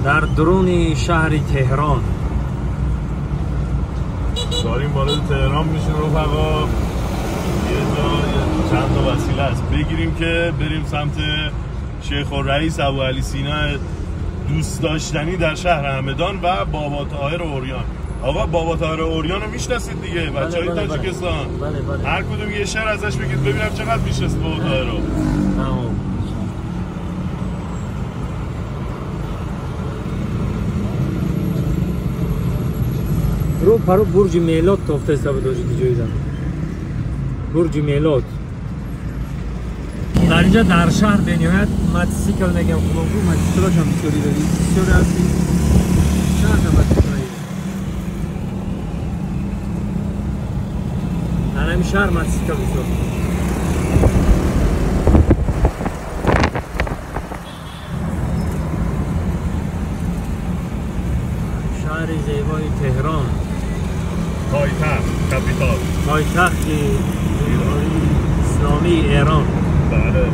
در درون شهر تهران داریم وارد تهران میشیم رفقا. یه چند تا وسیله است بگیریم که بریم سمت شیخ الرئیس ابوعلی سینا دوست داشتنی در شهر همدان و بابا طاهر اوریان. آقا بابا طاهر اوریان رو میشناسید دیگه، بچهای تاجیکستان. بله. هر کدوم یه شعر ازش بگید ببینم چقدر میشناسید بابا طاهر رو. رو پرو برج میلاد تافته است داشت جویدن. برج میلاد در اینجا در شهر به نهایت موتورسیکل میگم خب موتورسیکلش هم بسیاری داری بسیاری هستی شهر هم موتورسیکل در همین شهر موتورسیکل بسیار شهر زیبای تهران پایتخت کاپیتال پایتخت اسلامی ایران. بله.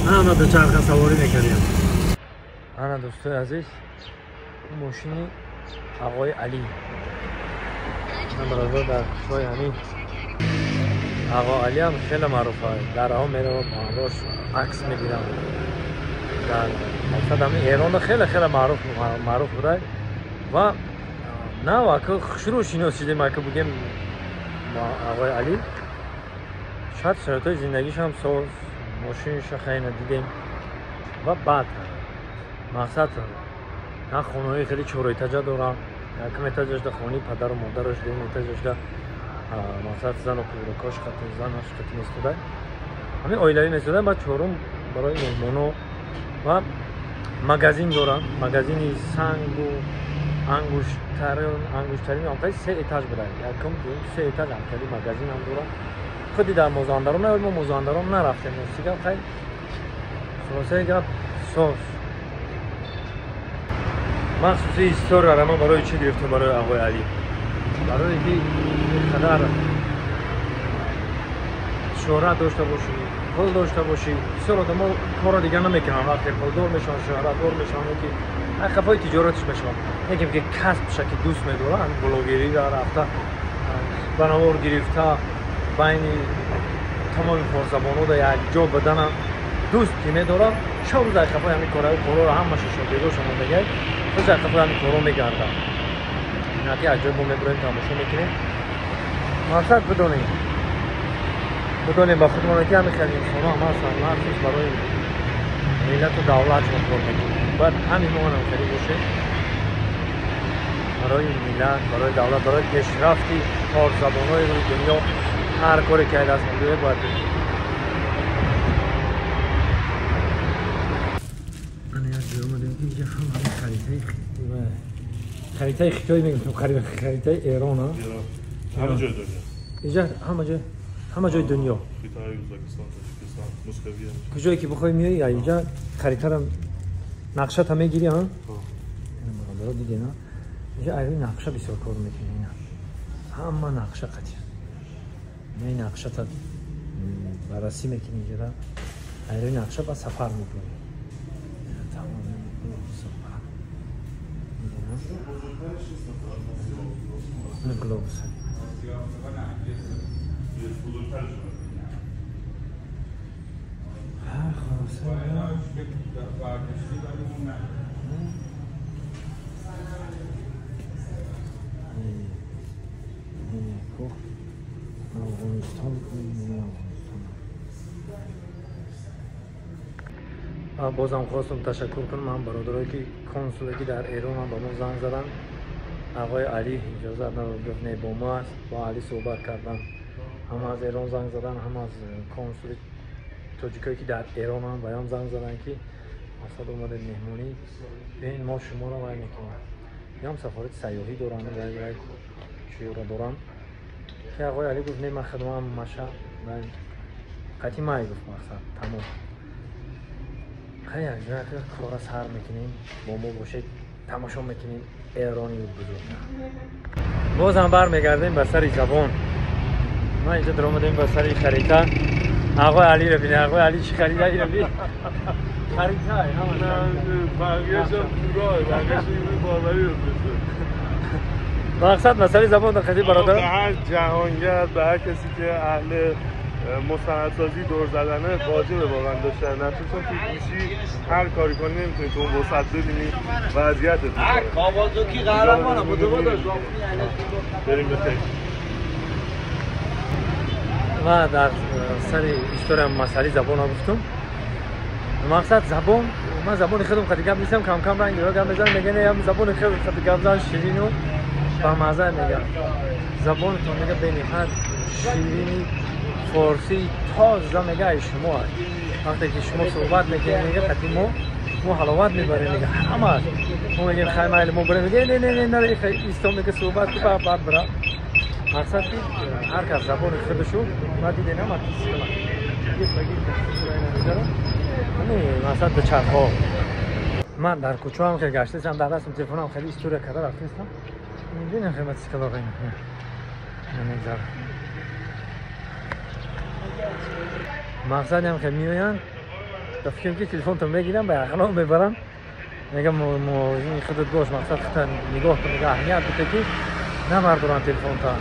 من دوچرخه سواری میکردیم. انا دوستای عزیز این ماشین آقای علی من برادر در کشوای همین آقا علی هم خیلی معروفه در ها میره باش عکس میگیرم در مقصد همین ایران خیلی معروف بوده و نه واقعا شروع شناسیدیم ما که بودیم آقای علی شاید شرایط زندگیش هم ساز ماشینش خیلی دیدیم و بعد مقصد نه خونه‌های خیلی چوریتجا دارن یکم اتجاج ده خونی پدر و مادرش دوم اتجاج ده مقصد زن و کودکاش خطی زنش خطی میستوده همین اویلوی میستوده بعد چهارم برای مهمونو و مگزین دارن مگزینی سنگ و انگشترین هم خیلی 3 اتاج بوده یکم دوم 3 اتاج هم خیلی مگزین هم دارن خودی در مازندران نه ما مازندران نرفتیم سیگه خیلی خلاصه گپ سوس مخصوصی استور را ما برای چی گرفتیم برای آقای علی برای اینکه قدر شهرت داشته باشی پول داشته باشی بسیار آدم کار دیگه نمیکنن وقتی پولدار میشن شهرتدار میشن که خفای تجارتش میشن یکی که کسب شه که دوست میدارن بلاگری را رفته بنوار گرفته بین تمام فارزبانو در یک جا بدن دوست که میدارن شب روز خفای همین کارهای کارا را همه شده شما دیگه روز خفای همین کارا میگردن نتی از جای با میبریم تماشا میکنیم مقصد بدونیم با خودمون که همین خیلی انسان هم هستن مخصوص برای ملت و دولت ما کار میکنیم باید همین ما هم خیلی باشه برای ملت برای دولت برای پیشرفتی کار زبانهای روی دنیا هر کاری که دست میگیره باید بکنیم. من یاد اومدم که اینجا هم خریطه خیلی میگم خریطه ایران ها همه جای دنیا اینجا همه جای دنیا خریطه ازبکستان تاجیکستان مسکوی کجایی که بخوای میای اینجا خریطه رو نقشه تا میگیری ها برادرها دیگه نه اینجا ایران نقشه بسیار کار میکنه اینا همه نقشه قطعی این نقشه تا بررسی میکنی اینجا ایران نقشه با سفر میکنی تمام نه گلوبوس بازم خواستم تشکر کنم من برادرایی که کنسولی در ایران هم با ما زنگ زدن آقای علی اجازه نداد با ما است با علی صحبت کردن هم از ایران زنگ زدن هم از کنسول تاجیکایی که در ایران هم بیان زنگ زدن که اصلا اومده مهمونی ببین ما شما رو وای میکنیم یا هم سفارت سیاحی دارن و چی رو دارن که آقای علی گفت نه من خدمتم مشه من قطعی مایی گفت مقصد تمام خیلی اگر کار سر میکنیم با ما باشه تماشا میکنیم ایرانی بزرگ باز هم بر میگردیم به سر زبان ما اینجا در آمدیم به سر خریده آقای علی رو بینه آقای علی چی خریده ای رو بینه خریده های بقیهش هم پوراه بقیهش این باروری رو بسه مقصد مسئله زبان در خیلی برادر به هر جهانگرد به هر کسی که اهل مستندسازی دور زدنه واجبه واقعا داشتن نخصوصا توی گوشی هر کاری کنی نمیتونی تو اون وسط ببینی وضعیتت کاوازوکی قهرمانه بوده بریم به تک و در سر اشتور مسئله زبان ها گفتم مقصد زبان من زبان خودم خیلی گپ نیستم کم کم رنگ رو گپ میزنم میگن هم زبان خودم خیلی گپ زن شیرین و با مزه میگم زبان تو میگه به نهایت شیرینی فارسی تازه میگه شما وقتی که شما صحبت میکنید میگه خیلی ما حلاوت میبریم میگه همه ما میگیم خیلی مایل ما بریم میگه نه نه نه نه خیلی ایستا میگه صحبت که بعد برا مقصد که هر کس زبان خودشو ما دیده نمید کنم همین مقصد به چرخ من در کوچه هم که گشته هم در دستم تلفنم خیلی استوری کرده رفتم میبینم خیمت سکلا قیمت نمیگذارم مقصد هم که میوین فکرم که تلفن تو میگیرم به اخلاق میبرم میگم این خودت باش مقصد خودت نگاه کن نگاه اهمیت بده که نبردارن تلفن تا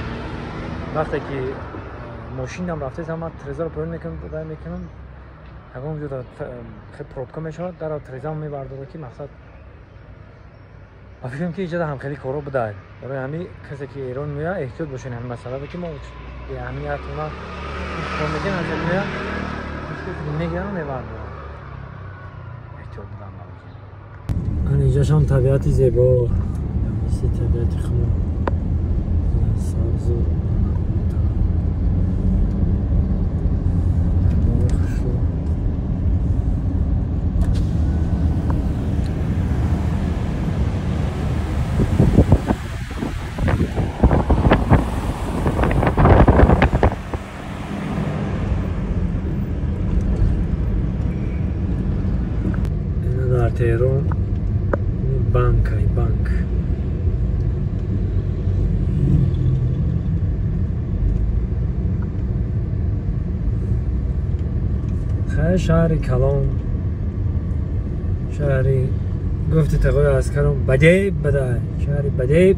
وقتی که ماشینم رفته زمان تریزر پرون میکنم اگه اونجا خیلی پروبکا میشود در تریزر میبرداره که مقصد فکرم که اینجا هم خیلی کارو بده برای همین کسی که ایران میاد احتیاط باشین همین مسئله که ما به اهمیت اونا کار میکنن از میاد میگیرن میبردارن احتیاط بدن اینجاش هم طبیعتی زیبا مثل طبیعت خمو سبز و تهران بانک خیلی شهر کلام شهری گفت تقوی از کرم بدیب بده شهری بدیب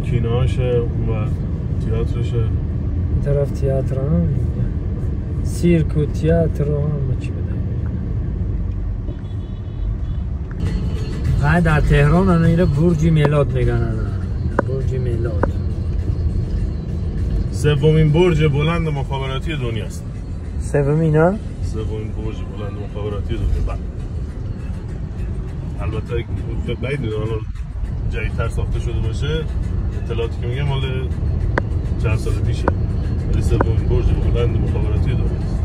ماکیناشه و تئاترشه این طرف تئاتر هم سیرک و تئاتر هم چی بده در تهران اینه برج میلاد میگن برج میلاد سومین برج بلند مخابراتی دنیاست سومین ها؟ سومین برج بلند مخابراتی دنیا البته بعید میدونم جدیدتر ساخته شده باشه اطلاعاتی که میگه مال چند سال پیشه ولی سومین برج بلند مخابراتی دنیاست